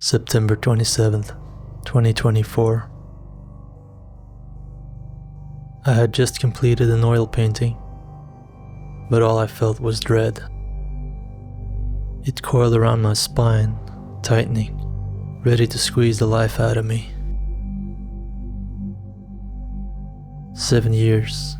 September 27th, 2024. I had just completed an oil painting, but all I felt was dread. It coiled around my spine, tightening, ready to squeeze the life out of me. 7 years,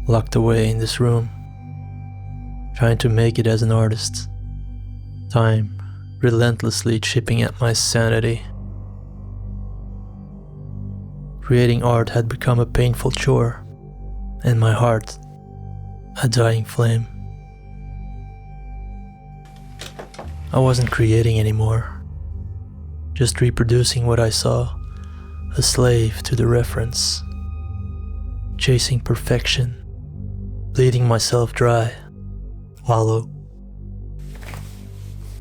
locked away in this room, trying to make it as an artist. Time relentlessly chipping at my sanity. Creating art had become a painful chore, and my heart a dying flame. I wasn't creating anymore, just reproducing what I saw, a slave to the reference, chasing perfection, bleeding myself dry, hollow.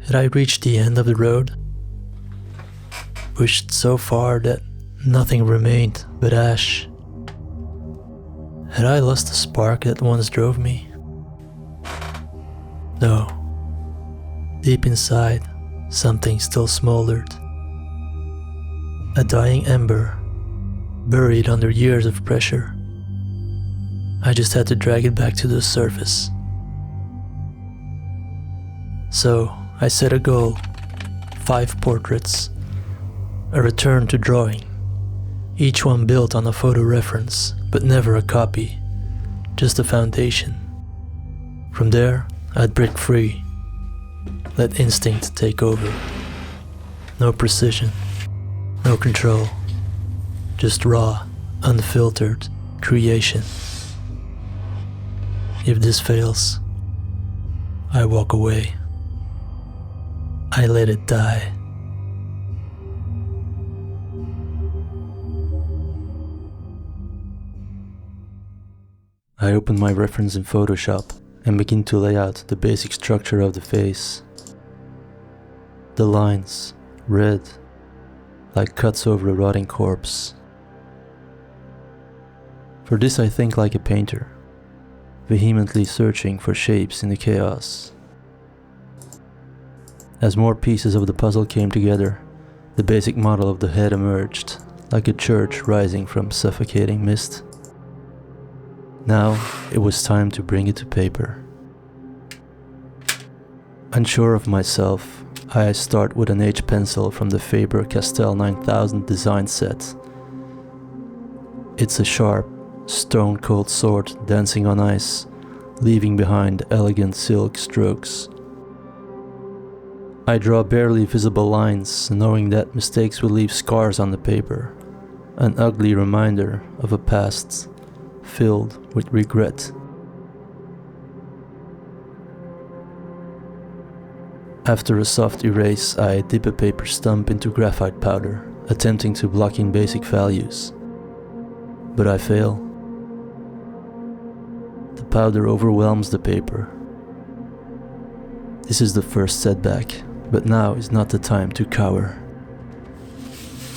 Had I reached the end of the road? Pushed so far that nothing remained but ash? Had I lost the spark that once drove me? No. Deep inside, something still smoldered. A dying ember, buried under years of pressure. I just had to drag it back to the surface. So, I set a goal, 5 portraits, a return to drawing, each one built on a photo reference, but never a copy, just a foundation. From there, I'd break free, let instinct take over. No precision, no control, just raw, unfiltered creation. If this fails, I walk away. I let it die. I open my reference in Photoshop and begin to lay out the basic structure of the face. The lines, red, like cuts over a rotting corpse. For this I think like a painter, vehemently searching for shapes in the chaos. As more pieces of the puzzle came together, the basic model of the head emerged, like a church rising from suffocating mist. Now it was time to bring it to paper. Unsure of myself, I start with an H pencil from the Faber-Castell 9000 design set. It's a sharp, stone-cold sword dancing on ice, leaving behind elegant silk strokes. I draw barely visible lines, knowing that mistakes will leave scars on the paper, an ugly reminder of a past filled with regret. After a soft erase, I dip a paper stump into graphite powder, attempting to block in basic values. But I fail. The powder overwhelms the paper. This is the first setback, but now is not the time to cower.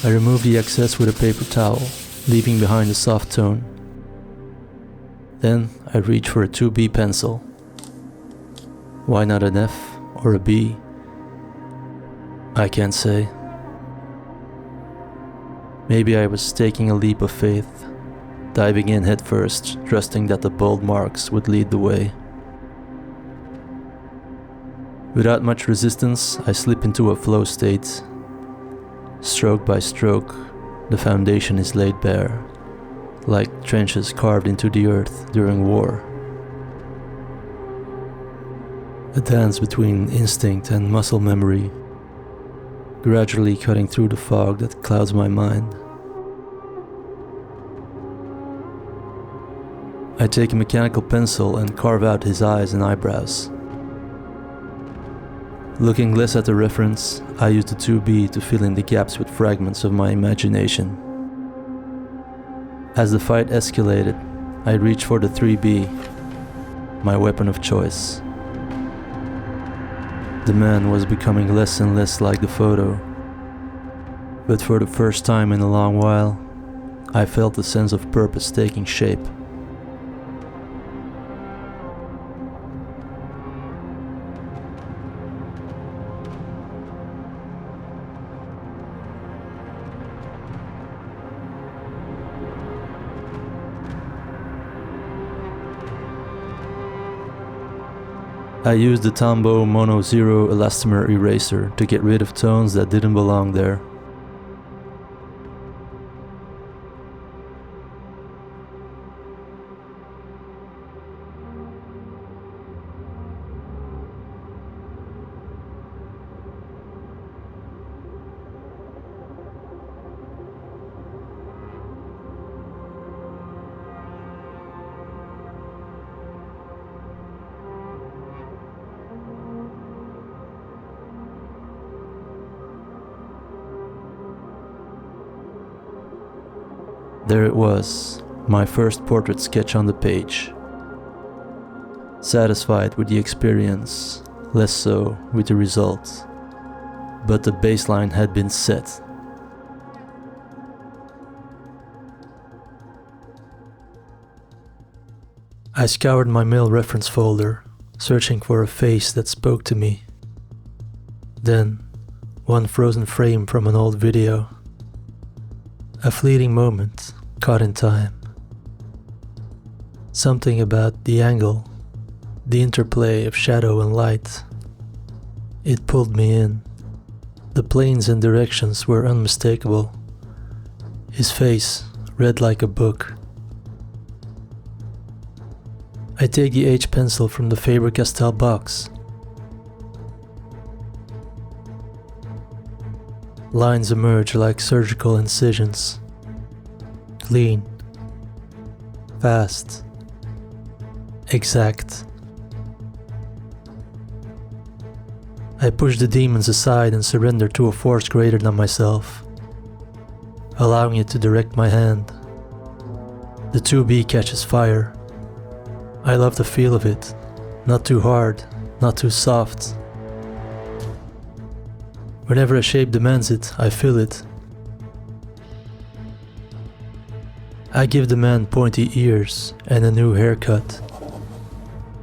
I remove the excess with a paper towel, leaving behind a soft tone. Then I reach for a 2B pencil. Why not an F or a B? I can't say. Maybe I was taking a leap of faith, diving in headfirst, trusting that the bold marks would lead the way. Without much resistance, I slip into a flow state. Stroke by stroke, the foundation is laid bare, like trenches carved into the earth during war. A dance between instinct and muscle memory, gradually cutting through the fog that clouds my mind. I take a mechanical pencil and carve out his eyes and eyebrows. Looking less at the reference, I use the 2B to fill in the gaps with fragments of my imagination. As the fight escalated, I reached for the 3B, my weapon of choice. The man was becoming less and less like the photo, but for the first time in a long while, I felt a sense of purpose taking shape. I used the Tombow Mono Zero elastomer eraser to get rid of tones that didn't belong there. There it was, my first portrait sketch on the page. Satisfied with the experience, less so with the result. But the baseline had been set. I scoured my mail reference folder, searching for a face that spoke to me. Then, one frozen frame from an old video. A fleeting moment, caught in time. Something about the angle, the interplay of shadow and light. It pulled me in. The planes and directions were unmistakable. His face read like a book. I take the H pencil from the Faber-Castell box. Lines emerge like surgical incisions. Clean. Fast. Exact. I push the demons aside and surrender to a force greater than myself, allowing it to direct my hand. The 2B catches fire. I love the feel of it. Not too hard, not too soft. Whenever a shape demands it, I feel it. I give the man pointy ears and a new haircut.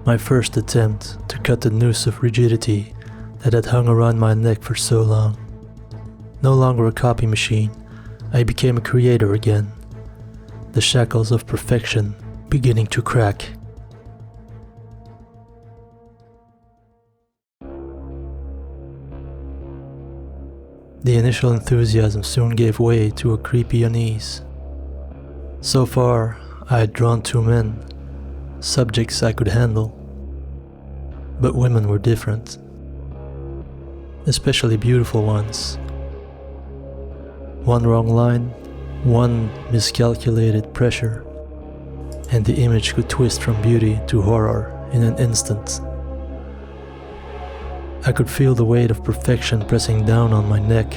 My first attempt to cut the noose of rigidity that had hung around my neck for so long. No longer a copy machine, I became a creator again. The shackles of perfection beginning to crack. The initial enthusiasm soon gave way to a creepy unease. So far, I had drawn 2 men, subjects I could handle. But women were different. Especially beautiful ones. One wrong line, one miscalculated pressure, and the image could twist from beauty to horror in an instant. I could feel the weight of perfection pressing down on my neck,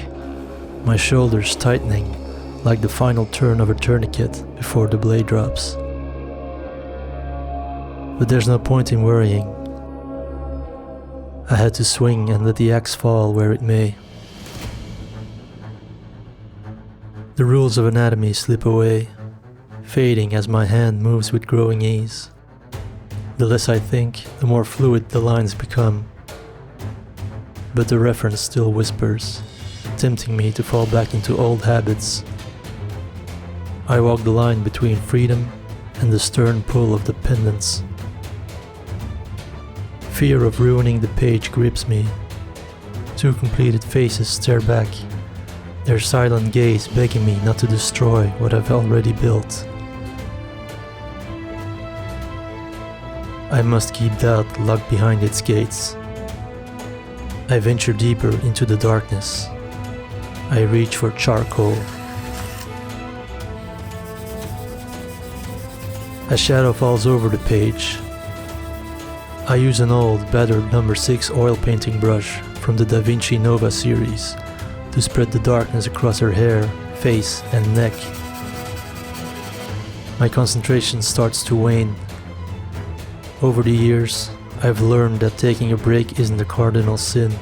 my shoulders tightening like the final turn of a tourniquet before the blade drops. But there's no point in worrying. I had to swing and let the axe fall where it may. The rules of anatomy slip away, fading as my hand moves with growing ease. The less I think, the more fluid the lines become. But the reference still whispers, tempting me to fall back into old habits. I walk the line between freedom and the stern pull of the pendants. Fear of ruining the page grips me. 2 completed faces stare back, their silent gaze begging me not to destroy what I've already built. I must keep doubt locked behind its gates. I venture deeper into the darkness. I reach for charcoal. A shadow falls over the page. I use an old, battered number 6 oil painting brush from the Da Vinci Nova series to spread the darkness across her hair, face, and neck. My concentration starts to wane. Over the years, I've learned that taking a break isn't a cardinal sin.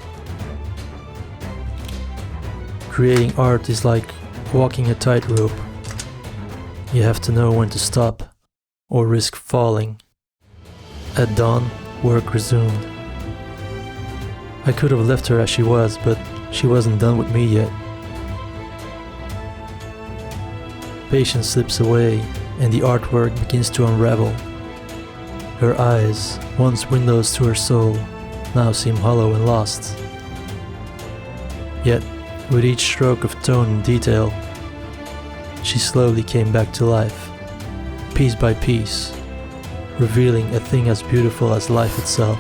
Creating art is like walking a tightrope. You have to know when to stop, or risk falling. At dawn, work resumed. I could have left her as she was, but she wasn't done with me yet. Patience slips away, and the artwork begins to unravel. Her eyes, once windows to her soul, now seem hollow and lost. Yet, with each stroke of tone and detail, she slowly came back to life, piece by piece, revealing a thing as beautiful as life itself.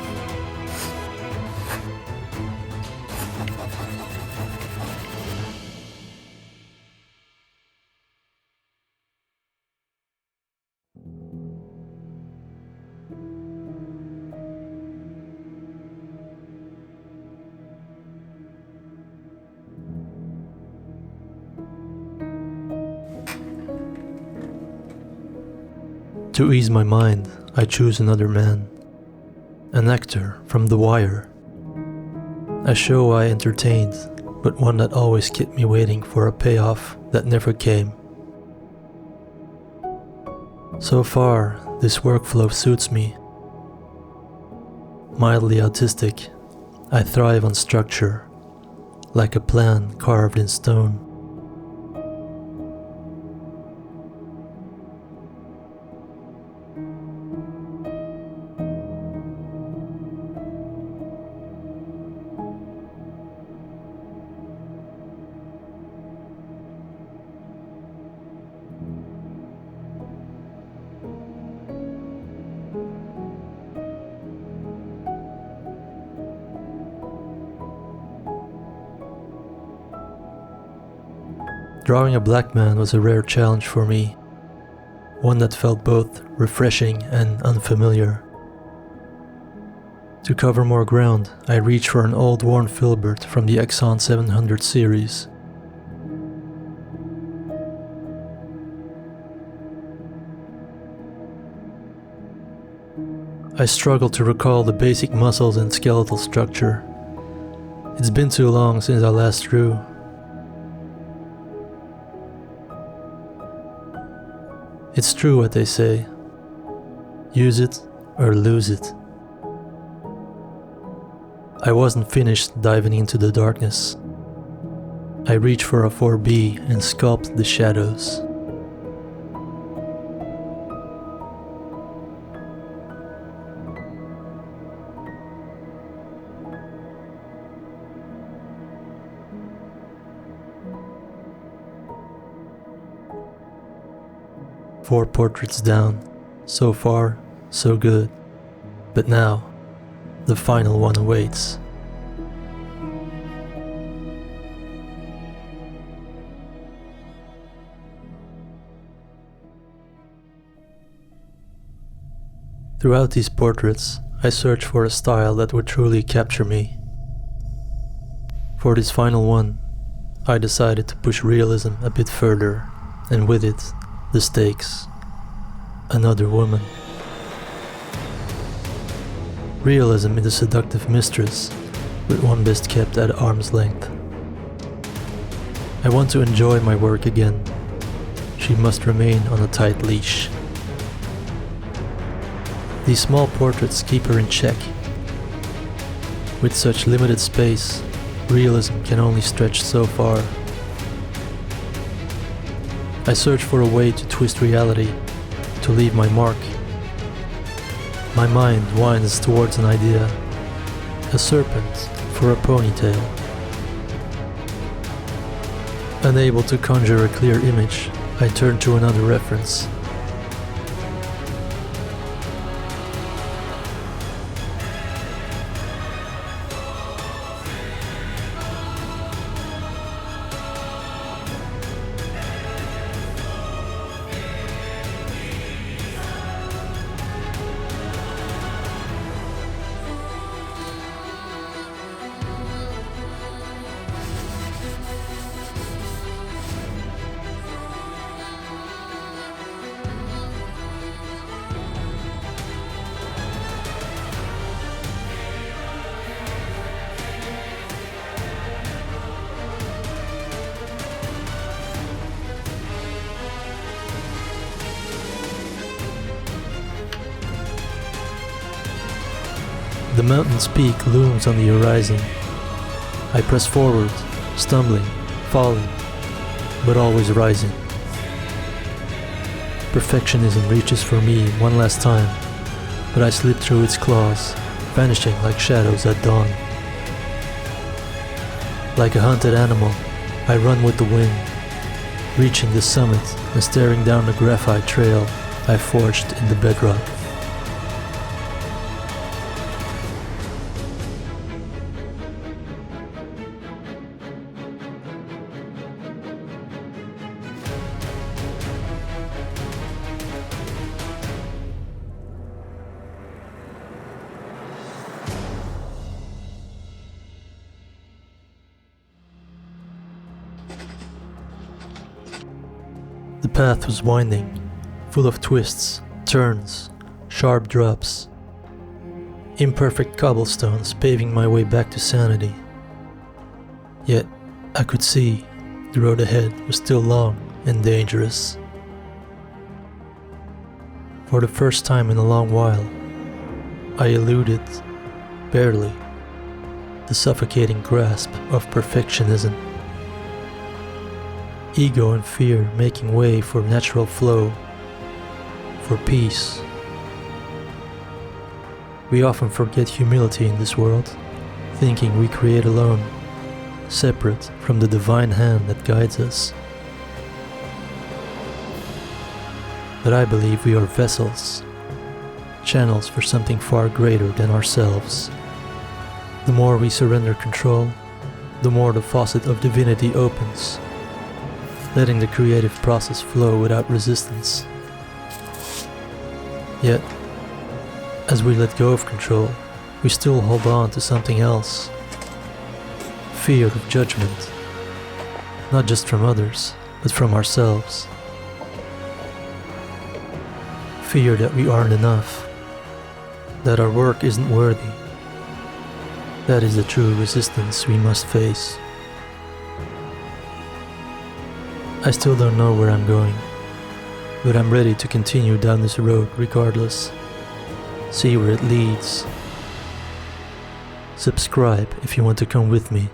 To ease my mind, I choose another man, an actor from The Wire, a show I entertained, but one that always kept me waiting for a payoff that never came. So far, this workflow suits me. Mildly autistic, I thrive on structure, like a plan carved in stone. Drawing a black man was a rare challenge for me, one that felt both refreshing and unfamiliar. To cover more ground, I reached for an old worn filbert from the Exxon 700 series. I struggled to recall the basic muscles and skeletal structure. It's been too long since I last drew. It's true what they say, use it or lose it. I wasn't finished diving into the darkness. I reached for a 4B and sculpted the shadows. Four portraits down. So far, so good. But now, the final one awaits. Throughout these portraits, I searched for a style that would truly capture me. For this final one, I decided to push realism a bit further, and with it, the stakes. Another woman. Realism is a seductive mistress, but one best kept at arm's length. I want to enjoy my work again. She must remain on a tight leash. These small portraits keep her in check. With such limited space, realism can only stretch so far. I search for a way to twist reality, to leave my mark. My mind winds towards an idea, a serpent for a ponytail. Unable to conjure a clear image, I turn to another reference. The mountain's peak looms on the horizon. I press forward, stumbling, falling, but always rising. Perfectionism reaches for me one last time, but I slip through its claws, vanishing like shadows at dawn. Like a hunted animal, I run with the wind, reaching the summit and staring down the graphite trail I forged in the bedrock. The path was winding, full of twists, turns, sharp drops, imperfect cobblestones paving my way back to sanity. Yet, I could see the road ahead was still long and dangerous. For the first time in a long while, I eluded, barely, the suffocating grasp of perfectionism. Ego and fear making way for natural flow, for peace. We often forget humility in this world, thinking we create alone, separate from the divine hand that guides us. But I believe we are vessels, channels for something far greater than ourselves. The more we surrender control, the more the faucet of divinity opens, letting the creative process flow without resistance. Yet, as we let go of control, we still hold on to something else. Fear of judgment, not just from others, but from ourselves. Fear that we aren't enough, that our work isn't worthy. That is the true resistance we must face. I still don't know where I'm going, but I'm ready to continue down this road regardless. See where it leads. Subscribe if you want to come with me.